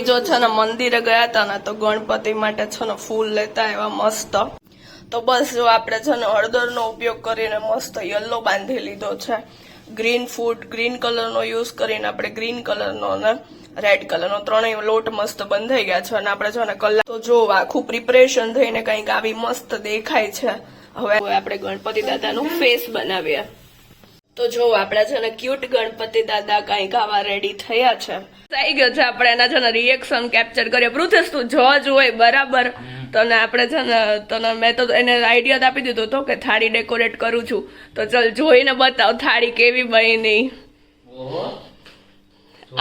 Mummy જો છે ને મંદિરે ગયા હતા ને તો ગણપતિ માટે છે ને ફૂલ લેતા એવા મસ્ત. તો બસ જો આપણે છે ને હળદરનો ઉપયોગ કરીને મસ્ત યલો બાંધી લીધો છે. ગ્રીન ફૂડ ગ્રીન કલરનો યુઝ કરીને આપણે ગ્રીન કલરનો ને રેડ કલરનો ત્રણેય લોટ મસ્ત બંધાઈ ગયા છે અને આપણે છે ને કલાક તો જો આખું પ્રિપરેશન થઈને કંઈક આવી મસ્ત દેખાય છે. હવે આપણે ગણપતિ દાદાનું ફેસ બનાવીએ. તો જો આપડા છે ને ક્યુટ ગણપતિ દાદા કંઈક આવા રેડી થયા છે. થઈ ગયો છે આપણે એના છે ને રિએક્શન કેપ્ચર કરીએ. પૃથેશ તું જજ હોય બરાબર. તને આપણે છે ને તને મેં તો એને આઈડિયા આપી દીધો હતો કે થાળી ડેકોરેટ કરું છું તો ચલ જોઈને બતાવ થાળી કેવી બની.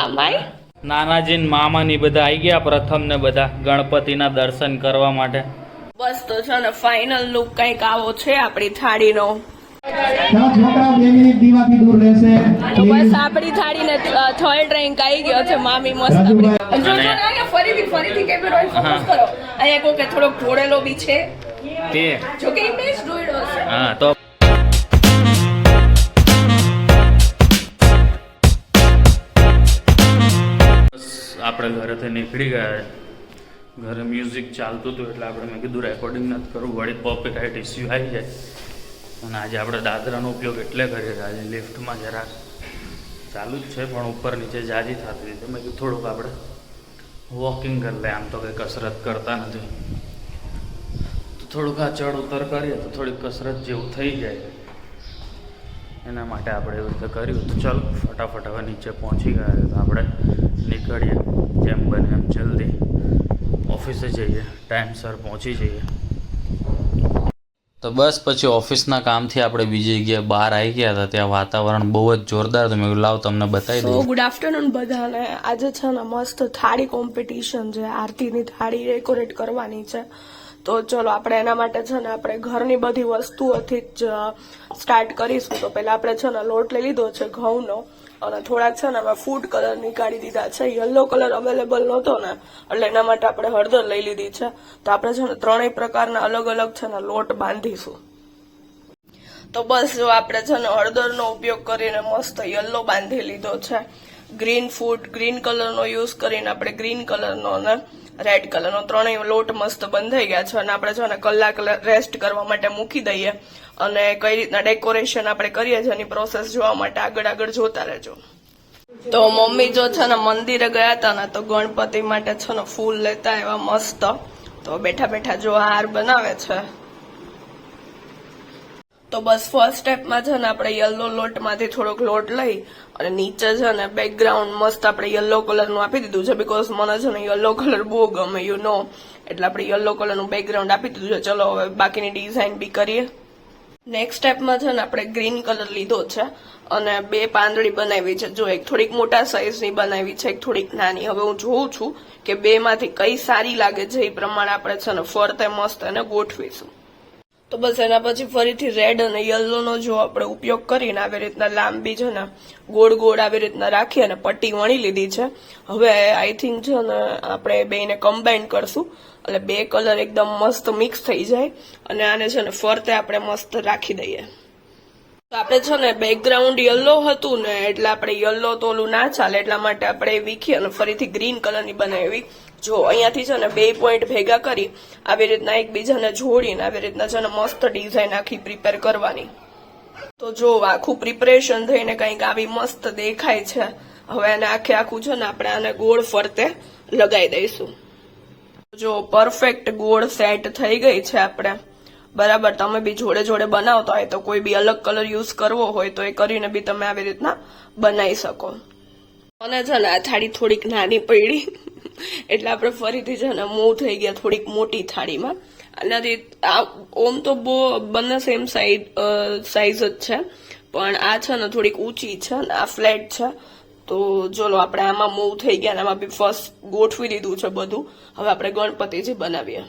આમાય નાનાજી ને મામાની બધા આવી ગયા પ્રથમ ને બધા ગણપતિના દર્શન કરવા માટે. બસ તો છે ને ફાઇનલ લુક કંઈક આવો છે આપણી થાળીનો. બસ આપણી થાળીને થર્ડ રેન્ક આવી ગયો છે. મામી મસ્ત ફરીથી કેમેરો ફોકસ કરો. અહીંયા કોઈ થોડોક ઢોળેલો બી છે તે જો કે ઇમેજ જોઈડો હશે. હા તો આપણે ઘરેથી નીકળી ગયા. ઘરે મ્યુઝિક ચાલતું હતું એટલે આપણે મેં કીધું રેકોર્ડિંગ નથી કરવું, વળી કોપીરાઇટ ઇસ્યુ આવી જાય. અને આજે આપણે દાદરાનો ઉપયોગ એટલે કરીએ કે આજે લિફ્ટમાં જરાક ચાલુ જ છે પણ ઉપર નીચે જાજી થતી હતી. મેં કીધું થોડુંક આપણે વોકિંગ કરી લે. આમ તો કંઈ કસરત કરતા નથી તો થોડુંક આ ચડ ઉતર કરીએ તો થોડીક કસરત જેવું થઈ જાય. એના માટે આપણે એવી રીતે કર્યું. તો ચાલો ફટાફટ હવે નીચે પહોંચી ગયા તો આપણે નીકળીએ જેમ બને એમ જલ્દી ઓફિસે જઈએ, ટાઈમસર પહોંચી જઈએ. તો બસ પછી ઓફિસના કામથી આપણે બીજી જગ્યાએ બહાર આવી ગયા હતા. ત્યાં વાતાવરણ બહુ જ જોરદાર હતું. મેં લાવ તમને બતાવી દઉં. ગુડ આફ્ટરનૂન બધાને. આજે છે ને મસ્ત થાળી કોમ્પિટિશન છે. આરતીની થાળી ડેકોરેટ કરવાની છે. તો ચલો આપણે એના માટે છે ને આપણે ઘરની બધી વસ્તુઓથી જ સ્ટાર્ટ કરીશું. તો પહેલા આપણે છે ને લોટ લઈ લીધો છે ઘઉંનો અને થોડાક છે ને અમે ફૂડ કલર નીકાળી દીધા છે. યલો કલર અવેલેબલ નહોતો ને એટલે એના માટે આપણે હળદર લઈ લીધી છે. તો આપણે છે ને ત્રણેય પ્રકારના અલગ અલગ છે ને લોટ બાંધીશું. તો બસ જો આપણે છે ને હળદરનો ઉપયોગ કરીને મસ્ત યલો બાંધી લીધો છે. ગ્રીન ફૂડ ગ્રીન કલરનો યુઝ કરીને આપણે ગ્રીન કલરનો ને રેડ કલરનો ત્રણેય લોટ મસ્ત બંધાઈ ગયા છે અને આપણે છે ને કલાક રેસ્ટ કરવા માટે મૂકી દઈએ. અને કઈ રીતના ડેકોરેશન આપણે કરીએ છીએ એની પ્રોસેસ જોવા માટે આગળ જોતા રહેજો. તો મમ્મી જો છે ને મંદિરે ગયા હતા ને તો ગણપતિ માટે છે ને ફૂલ લેતા એવા મસ્ત. તો બેઠા જો હાર બનાવે છે. તો બસ ફર્સ્ટ સ્ટેપમાં છે ને આપણે યલો લોટમાંથી થોડોક લોટ લઈ અને નીચે છે ને બેકગ્રાઉન્ડ મસ્ત આપણે યલો કલરનું આપી દીધું છે. બીકોઝ મને છે ને યલો કલર બહુ ગમે એટલે આપણે યલો કલરનું બેકગ્રાઉન્ડ આપી દીધું છે. ચલો હવે બાકીની ડિઝાઇન બી કરીએ. નેક્સ્ટ સ્ટેપમાં છે ને આપણે ગ્રીન કલર લીધો છે અને બે પાંદડી બનાવી છે. જો એક થોડીક મોટા સાઈઝની બનાવી છે, એક થોડીક નાની. હવે હું જોઉં છું કે બે માંથી કઈ સારી લાગે છે એ પ્રમાણે આપણે છે ને ફરતે મસ્ત એને ગોઠવીશું. તો બસ એના પછી ફરીથી રેડ અને યલોનો જો આપણે ઉપયોગ કરીને આવી રીતના લાંબી છે ને ગોળ આવી રીતના રાખી અને પટ્ટી વણી લીધી છે. હવે આઈ થિંક છે ને આપણે બેને કમ્બાઈન કરશું એટલે બે કલર એકદમ મસ્ત મિક્સ થઈ જાય અને આને છે ને ફરતે આપણે મસ્ત રાખી દઈએ. તો આપણે છે ને બેકગ્રાઉન્ડ યલો હતું ને એટલે આપણે યલો તો ઓલું ના ચાલે એટલા માટે આપણે વીખી અને ફરીથી ગ્રીન કલરની બનાવી. જો અહીંયાથી છે ને બે પોઈન્ટ ભેગા કરી આવી રીતના એકબીજાને જોડીને આવી રીતના છે ને મસ્ત ડિઝાઇન આખી પ્રિપેર કરવાની. તો જો આખું પ્રિપરેશન થઈને કંઈક આવી મસ્ત દેખાય છે. હવે આને આખું છે ને આપણે આને ગોળ ફરતે લગાવી દઈશું. જો પરફેક્ટ ગોળ સેટ થઈ ગઈ છે આપણે બરાબર. તમે બી જોડે બનાવતા હોય તો કોઈ બી અલગ કલર યુઝ કરવો હોય તો એ કરીને બી તમે આવી રીતના બનાવી શકો. અને છે ને આ થાળી થોડીક નાની પડી એટલે આપણે ફરીથી છે ને મૂવ થઈ ગયા થોડીક મોટી થાળીમાં. આનાથી ઓમ તો બહુ બંને સેમ સાઈઝ જ છે પણ આ છે ને થોડીક ઊંચી છે ને આ ફ્લેટ છે. તો ચલો આપણે આમાં મૂવ થઈ ગયા. આમાં બી ફર્સ્ટ ગોઠવી દીધું છે બધું. હવે આપણે ગણપતિજી બનાવીએ.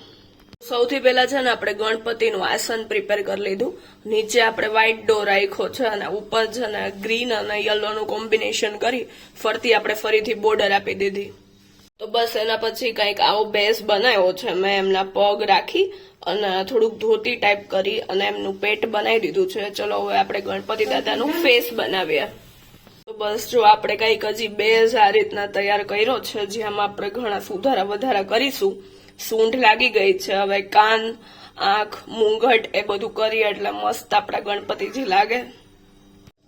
સૌથી પહેલા છે ને આપણે ગણપતિનું આસન પ્રિપેર કરી લીધું. નીચે આપણે વ્હાઈટ ડોર રાખ્યો છે અને ઉપર છે ને ગ્રીન અને યલોનું કોમ્બિનેશન કરી ફરતી આપણે ફરીથી બોર્ડર આપી દીધી. તો બસ એના પછી કંઈક આવો બેઝ બનાવ્યો છે. મેં એમના પગ રાખી અને થોડુંક ધોતી ટાઈપ કરી અને એમનું પેટ બનાવી દીધું છે. ચલો હવે આપણે ગણપતિ દાદાનું ફેસ બનાવીએ. તો તો બસ જો આપણે કંઈક હજી બેઝ આ રીતના તૈયાર કર્યો છે, જેમાં આપણે ઘણા સુધારા વધારા કરીશું. સૂંઢ લાગી ગઈ છે, હવે કાન, આંખ, મુંગટ એ બધું કરીએ એટલે મસ્ત આપણા ગણપતિજી લાગે.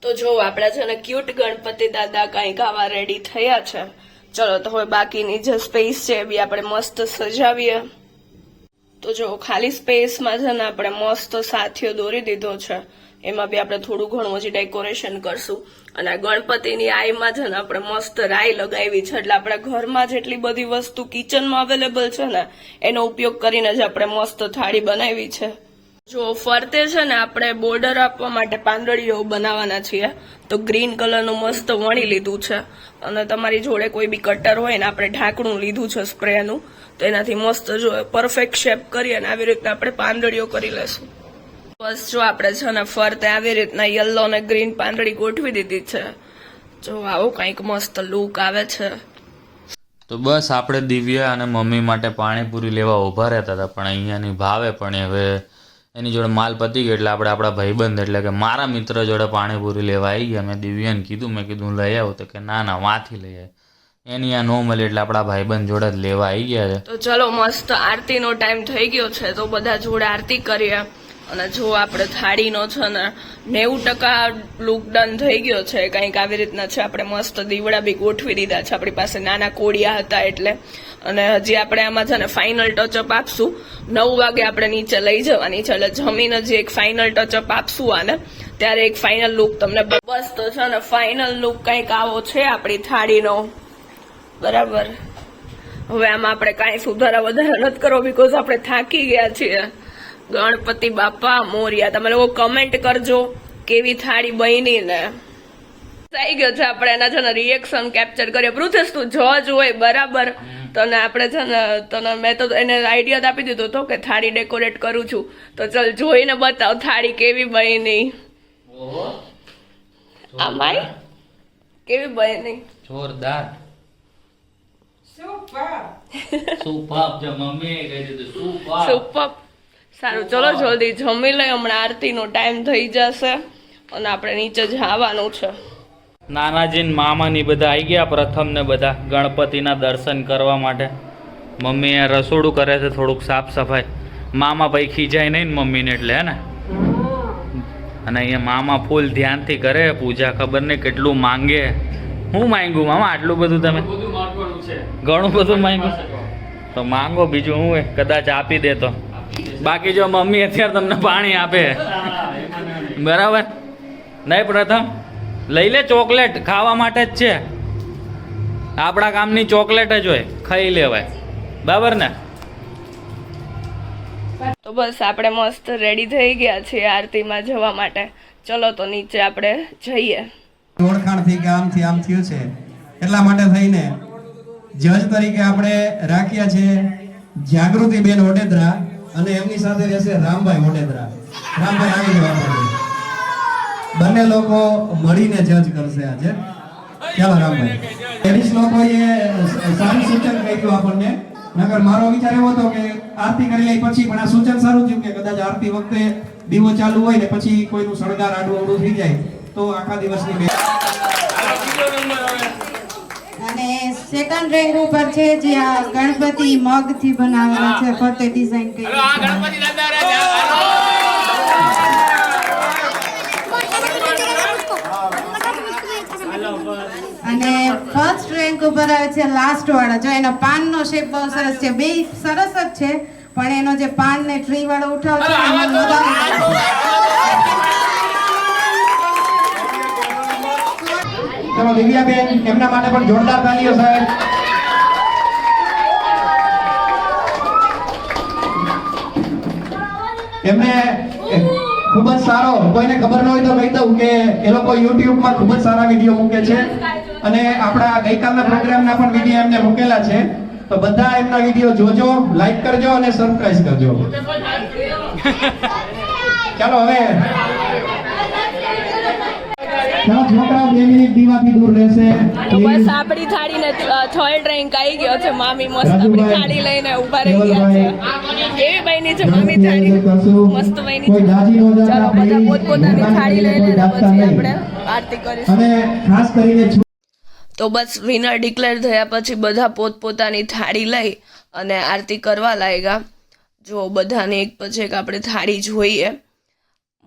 તો જો આપણા છે ને ક્યુટ ગણપતિ દાદા કંઈક આવા રેડી થયા છે. ચલો તો હવે બાકીની જે સ્પેસ છે એ બી આપણે મસ્ત સજાવીએ. તો જો ખાલી સ્પેસમાં છે ને આપણે મસ્ત સાથીઓ દોરી દીધો છે, એમાં બી આપણે થોડું ઘણું હજી ડેકોરેશન કરશું. અને આ ગણપતિની આઈમાં છે ને આપણે મસ્ત રાઈ લગાવી છે, એટલે આપણા ઘરમાં જેટલી બધી વસ્તુ કિચનમાં અવેલેબલ છે ને એનો ઉપયોગ કરીને જ આપણે મસ્ત થાળી બનાવી છે. જો ફરતે છે ને આપણે બોર્ડર આપવા માટે પાંદડીઓ બનાવવાના છીએ, તો ગ્રીન કલરનું મસ્ત વણી લીધું છે. અને તમારી જોડે કોઈ બી કટર હોય ને આપણે ઢાંકણું લીધું છે સ્પ્રેનું, તો એનાથી મસ્ત જો પરફેક્ટ શેપ કરીએ ને આવી રીતના આપણે પાંદડીઓ કરી લેશું. બસ જો આપણે છે ને ફરતે આવી રીતના યલો અને ગ્રીન પાંદડી ગોઠવી દીધી છે. જો આવું કંઈક મસ્ત લુક આવે છે. તો બસ આપણે દિવ્યા અને મમ્મી માટે પાણીપુરી લેવા ઊભા રહેતા હતા, પણ અહીંયાની ભાવે પણ હવે એની જોડે માલ પતી ગયો એટલે આપણે આપણા ભાઈબંધ એટલે કે મારા મિત્ર જોડે પાણીપુરી લેવા આવી ગયા. મેં દિવ્યાને કીધું, મેં કીધું લઈ આવું, તો કે ના વાંથી લઈ આવે. એની આ નો મળી એટલે આપણા ભાઈબંધ જોડે જ લેવા આવી ગયા છે. તો ચલો મસ્ત આરતીનો ટાઈમ થઈ ગયો છે, તો બધા જોડે આરતી કરીએ. અને જો આપણે થાળીનો છે ને 90% લુક ડન થઈ ગયો છે. કંઈક આવી રીતના છે, આપણે મસ્ત દીવડા બી ગોઠવી દીધા છે, આપણી પાસે નાના કોડિયા હતા એટલે. અને હજી આપણે આમાં છે ને ફાઇનલ ટચઅપ આપશું. 9 વાગે આપણે નીચે લઈ જવાની છે, એટલે જમીન હજી એક ફાઇનલ ટચઅપ આપશું આને, ત્યારે એક ફાઇનલ લુક તમને. બસ તો છે ને ફાઇનલ લુક કંઈક આવો છે આપણી થાળીનો, બરાબર. હવે આમાં આપણે કાંઈ સુધારા વધારા નથી કરો, બીકોઝ આપણે થાકી ગયા છીએ. ગણપતિ બાપા મોરિયા. તમે લોકો કમેન્ટ કરજો કેવી થાળી બની ને. થઈ ગયો છે, આપણે એના છે ને રિએક્શન કેપ્ચર કરીએ. પૃથેશ તું જજ હોય બરાબર, તને આપણે છે ને તને મેં તો એને આઈડિયા આપી દીધો હતો કે થાળી ડેકોરેટ કરું છું, તો ચલ જોઈને બતાવ થાળી કેવી બની. આમાય કેવી બની? જોરદાર, સુપર. જો મમ્મીએ કહી દીધું સુપર. સારું, ચલો જલ્દી જમી લઈ, હમણાં આરતીનો ટાઈમ થઈ જશે અને આપણે નીચે જવાનું છે. નાનાજી ને મામાની બધા આવી ગયા પ્રથમ ને બધા ગણપતિના દર્શન કરવા માટે. મમ્મી આ રસોડું કરે છે, થોડુંક સાફ સફાઈ. મામા ભાઈ ખીજાય નહીં ને મમ્મીને એટલે, હે ને. અને અહીંયા મામા ફૂલ ધ્યાનથી કરે પૂજા. ખબર નહીં કેટલું માંગે. હું માંગ્યું મામા આટલું બધું? તમે ઘણું બધું માંગ્યું તો માંગો, બીજું હું કદાચ આપી દે તો. બાકી જો મમ્મી અત્યારે તમને પાણી આપે બરાબર નહીં, પ્રથમ લઈ લે ચોકલેટ, ખાવા માટે જ છે. આપણા કામની ચોકલેટ જ હોય, ખાઈ લેવાય, બરાબર ને. તો બસ આપણે મસ્ત રેડી થઈ ગયા છીએ આરતીમાં જવા માટે. ચલો તો નીચે આપણે જઈએ. ઓળખાણથી કે આમ થયું છે, એટલા માટે થઈને જજ તરીકે આપણે રાખ્યા છે જાગૃતિબેન ઓડેદરા, અને એમની સાથે રહેશે રામભાઈ ઓડેદરા. રામભાઈ આવી જવા માટે બંને લોકો મળીને જજ કરશે આજે. ચાલો રામભાઈ. લેડીઝ લોકોએ સારું સૂચન કર્યું આપણને, નકર મારો વિચાર એવો હતો કે આરતી કરી લઈ પછી, પણ આ સૂચન સારું થયું કે કદાચ આરતી વખતે દીવો ચાલુ હોય ને પછી કોઈનું સળગાર આડું અવડું થઈ જાય તો આખા દિવસની અને સેકન્ડ રેન્ક ઉપર છે જે આ ગણપતિ મગ થી બનાવેલા છે, ફરતે ડિઝાઇન કરી છે. અને ફર્સ્ટ રેન્ક ઉપર આવે છે લાસ્ટ વાળો. જો એનો પાનનો શેપ બહુ સરસ છે, બે સરસ જ છે, પણ એનો જે પાન ને ટ્રી વાળો ઉઠાવ છે એમાં ચલો દિવ્યાબેન, એમના માટે પણ જોરદાર તાલીઓ સાહેબ. એમને ખૂબ જ સારો, કોઈને ખબર ન હોય તો કહી દઉં કે એ લોકો YouTube માં ખૂબ જ સારા વિડીયો મૂકે છે, અને આપણા ગઈકાલના પ્રોગ્રામના પણ વિડીયો એમને મૂકેલા છે. તો બધા એમના વિડીયો જોજો, લાઈક કરજો અને સબસ્ક્રાઇબ કરજો. ચાલો હવે ચાલો છોકરાઓ 2 મિનિટ દીવાથી દૂર રહેશે તો બસ આપણી થાળીને થર્ડ રેન્ક આવી ગયો છે. મામી મસ્ત આપણી થાળી લઈને ઊભા રહી ગયા છે. કેવી બની છે મામી થાળી? મસ્ત બની છે. ચાલો બધા પોતપોતાની થાળી લઈને પછી આપણે આરતી કરીશું. અને ખાસ કરીને તો બસ વિનર ડિક્લેર થયા પછી બધા પોતપોતાની થાળી લઈ અને આરતી કરવા લાગ્યા. જો બધાને એક પછી એક આપણે થાળી જોઈએ.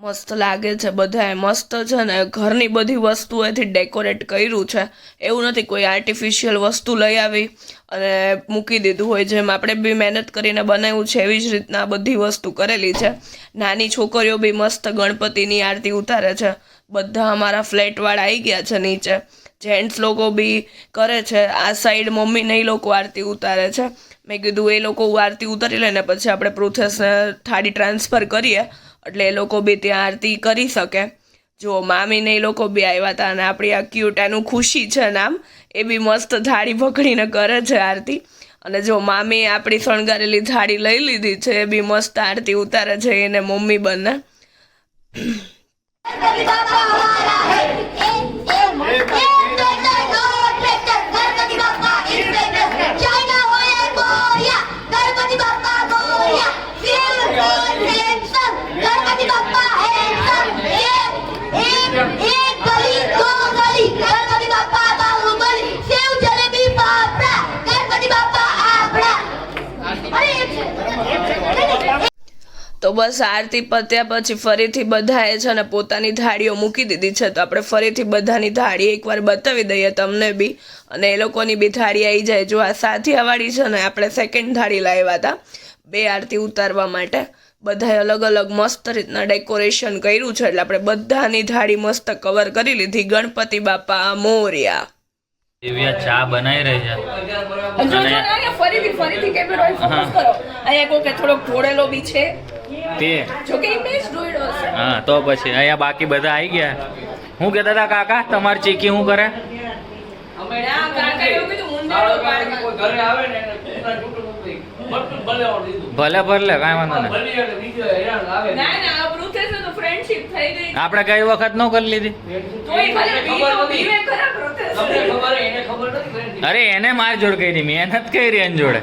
મસ્ત લાગે છે. બધાએ મસ્ત છે ને ઘરની બધી વસ્તુઓથી ડેકોરેટ કર્યું છે. એવું નથી કોઈ આર્ટિફિશિયલ વસ્તુ લઈ આવી અને મૂકી દીધું હોય. જેમ આપણે બી મહેનત કરીને બનાવ્યું છે એવી જ રીતના બધી વસ્તુ કરેલી છે. નાની છોકરીઓ બી મસ્ત ગણપતિની આરતી ઉતારે છે. બધા અમારા ફ્લેટવાળા આવી ગયા છે નીચે. જેન્ટ્સ લોકો બી કરે છે. આ સાઈડ મમ્મીને એ લોકો આરતી ઉતારે છે. મેં કીધું એ લોકો આરતી ઉતારી લે ને પછી આપણે પૃથેશને થાળી ટ્રાન્સફર કરીએ એટલે એ લોકો બી ત્યાં આરતી કરી શકે. જો મામીને એ લોકો બી આવ્યા હતા અને આપણી આ ક્યુટ એનું ખુશી છે નામ, એ બી મસ્ત થાળી પકડીને કરે છે આરતી. અને જો મામી આપણી શણગારેલી થાળી લઈ લીધી છે, એ બી મસ્ત આરતી ઉતારે છે એને મમ્મી બંને. તો બસ આરતી પત્યા પછી ફરીથી બધાએ છે ને પોતાની થાળીઓ મૂકી દીધી છે. તો આપણે ફરીથી બધાની થાળી એકવાર બતાવી દઈએ તમને બી, અને એ લોકોની બી થાળી આવી જાય. જો આ સાથિયાવાળી છે ને આપણે સેકન્ડ થાળી લાવ્યા હતા 2 આરતી ઉતારવા માટે. બધાએ અલગ અલગ મસ્ત રીતના ડેકોરેશન કર્યું છે એટલે આપણે બધાની થાળી મસ્ત કવર કરી લીધી. ગણપતિ બાપા મોર્યા. દિવ્યા ચા બનાવી રહી છે. ફરીથી કેમેરા ફોકસ કરો. અહીંયા કોઈ થોડોક ઢોળેલો બી છે તે જો કે ઇમેજ જોઈડો હશે. હા તો પછી અહીંયા બાકી બધા આવી ગયા. હું કહેતા હતા કાકા તમારી ચીકી શું કરે? ભલે ભલે કાંઈ વાંધો નહીં. આપણે કઈ વખત ન કરી લીધી. અરે એને માર જોડ કરી મહેનત કરી એની જોડે.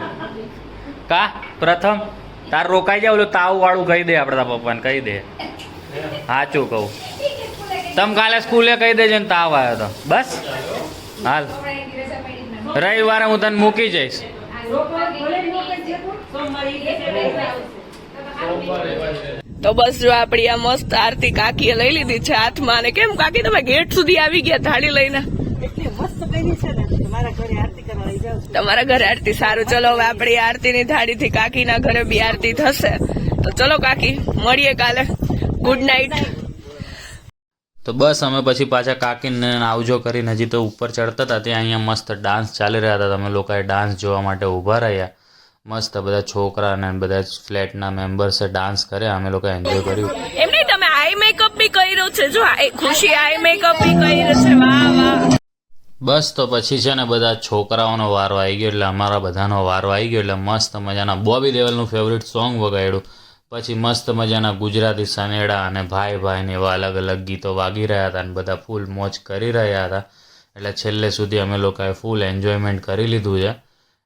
કા પ્રથમ તાર રોકાઈ જાય ઓલું તાવ વાળું કહી દે આપણા પપ્પાને કહી દે. સાચું કહું. તમે કાલે સ્કૂલે કહી દેજો ને તાવ આવ્યો તો બસ. હાલ રવિવારે હું તને મૂકી જઈશ. તો બસ જો આપણી આ મસ્ત આરતી કાકીએ લઈ લીધી છે હાથમાં. અને કેમ કાકી તમે ગેટ સુધી આવી ગયા થાળી લઈને? તમારા ઘરે આરતી. સારું ચલો હવે આપણી આરતીની થાળીથી કાકીના ઘરે બી આરતી થશે. તો ચલો કાકી મળીએ કાલે. Good night. તો બસ અમે પછી પાછા કાકીને આવજો કરીને હજી તો ઉપર ચડતા હતા ત્યાં અહીંયા મસ્ત ડાન્સ ચાલી રહ્યા હતા. તમે લોકોએ ડાન્સ જોવા માટે ઊભા રહ્યા. મસ્ત બધા છોકરા અને બધા ફ્લેટના મેમ્બર્સે ડાન્સ કર્યા. અમે લોકો એન્જોય કર્યું. એમ નહીં તમે આઈ મેકઅપ બી કર્યો છે. જો ખુશી આઈ મેકઅપ બી કર્યો છે. વાહ વાહ. બસ તો પછી છે ને બધા છોકરાઓનો વારો આવી ગયો એટલે અમારા બધાનો વારો આવી ગયો એટલે મસ્ત મજાના બોબી દેવલનું ફેવરિટ સોંગ વગાડ્યું. પછી મસ્ત મજાના ગુજરાતી સનેડા અને ભાઈ ભાઈને એવા અલગ અલગ ગીતો વાગી રહ્યા હતા અને બધા ફૂલ મોજ કરી રહ્યા હતા. એટલે છેલ્લે સુધી અમે લોકોએ ફૂલ એન્જોયમેન્ટ કરી લીધું છે.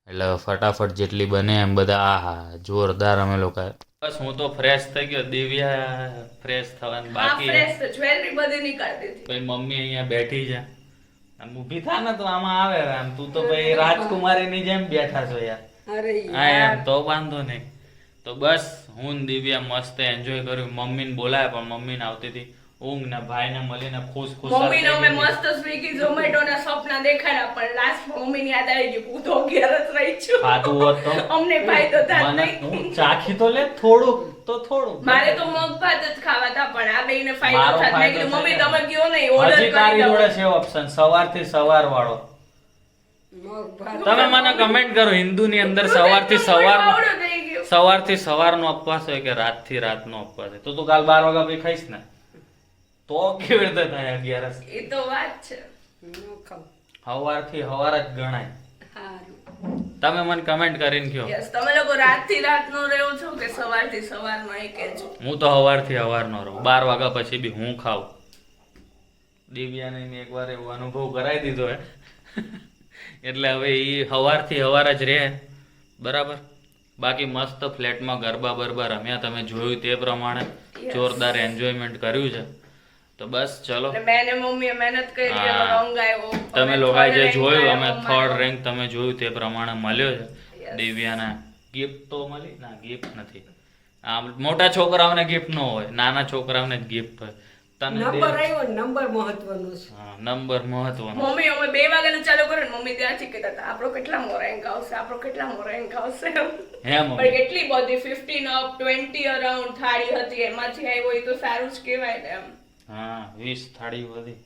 એટલે ફટાફટ જેટલી બને એમ બધા આહા જોરદાર અમે લોકોએ. બસ હું તો ફ્રેશ થઈ ગયો. દિવ્યા ફ્રેશ થવાનું બાકી. જ્વેલરી બધી નીકળતી હતી. ભાઈ મમ્મી અહીંયા બેઠી છે. આમ ઊભી થા ને તો આમાં આવે. આમ તું તો ભાઈ રાજકુમારીની જેમ બેઠા છો યાર. હા એમ તો વાંધો નહીં. તો બસ હું દિવ્યા મસ્ત એન્જોય કર્યું. મમ્મીને બોલાય પણ મમ્મીને આવતી હતી ઊંઘ ને ભાઈને મળીને ખુશ મમ્મીને અમે મસ્ત સ્વિગી ઝોમેટો ના સપના દેખાડ્યા પણ લાસ્ટ મમ્મીની યાદ આવી ગઈ હું તો ઘેર જ રહી છું. ખાધું હોત તો અમને ફાયદો થાય નહીં. હું ચાખી તો લે થોડુંક તો થોડું. મારે તો મગ ભાત જ ખાવા હતા પણ આ બેયને ફાયદો થાય. મેં કીધું મમ્મી તમે કયો નહીં ઓર્ડર હજી તારી જોડે છે ઓપ્શન સવારથી સવાર વાળો. તમે મને કમેન્ટ કરો હિન્દુની અંદર સવારથી સવારનો ઉપવાસ હોય કે રાતથી રાતનો ઉપવાસ હોય. તો તું કાલ 12 વાગ્યા પછી ખાઈશ ને તો કેવી રીતે થાય 11? એ તો વાત છે. સવારથી સવાર જ ગણાય. તમે મને કમેન્ટ કરીને કહો. યસ તમે લોકો રાતથી રાતનો રહો છો કે સવારથી સવારનો એ કહેજો. હું તો સવારથી સવારનો રહું. 12 વાગ્યા પછી બી હું ખાઉં. દિવ્યાને મેં એકવાર એવો અનુભવ કરાવી દીધો હે એટલે હવે એ હવારથી હવાર જ રહે બરાબર. બાકી મસ્ત ફ્લેટમાં ગરબા બરબા રમ્યા, તમે જોયું તે પ્રમાણે જોરદાર એન્જોયમેન્ટ કર્યું છે. તો બસ ચલો, અને મેં ને મમ્મીએ મહેનત કરી હા. એનો રોંગ આવ્યો. તમે અમે લોકોએ જે third rank જોયું અમે આવ્યો થર્ડ અમારો. રેન્ક તમે જોયું તે પ્રમાણે મળ્યો છે. Yes. દિવ્યાના ગિફ્ટ તો મળી ના, ગિફ્ટ નથી. આમ મોટા છોકરાઓને ગિફ્ટ ન હોય, નાના છોકરાઓને જ ગિફ્ટ હોય. તને નંબર આવ્યો ને, નંબર મહત્વનો છે. હા, નંબર મહત્વનો. મમ્મી અમે 2 વાગ્યાનું ચાલુ કર્યું ને મમ્મી ત્યાંથી કહેતા હતા આપણો કેટલામો રેન્ક આવશે, આપણો કેટલામો રેન્ક આવશે. હે પણ મમ્મી? કેટલી બધી 15 અપ 20 અરાઉન્ડ થાળી હતી, એમાંથી આવ્યો એ તો સારું જ કહેવાય ને એમ. હા, 20 થાળી વધી.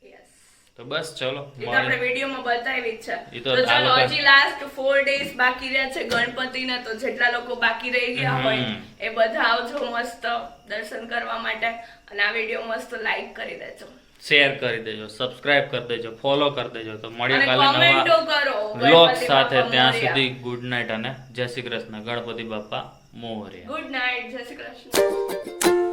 Yes. તો બસ ચલો એ તો આપણે વિડીયોમાં બતાવી જ છે. એ તો તો આ ચાલો લોકો- હજી લાસ્ટ 4 ડેઝ બાકી રહ્યા છે ગણપતિના, તો જેટલા લોકો બાકી રહી ગયા હોય હમ. એ બધા આવજો મસ્ત દર્શન કરવા માટે, અને આ વિડીયો મસ્ત લાઈક કરી દેજો શેર કરી દેજો, સબસ્ક્રાઇબ કરી દેજો, ફોલો કરી દેજો. તો મળીએ અને કાલે કોમેન્ટો નવા કરો. વ્લોગ ગણપતિ સાથે. બાપ્પા ત્યાં મોરયા. સુધી ગુડ નાઇટ અને જય શ્રી કૃષ્ણ. ગણપતિ બાપ્પા મોરયા. ગુડ નાઇટ, જય શ્રી કૃષ્ણ.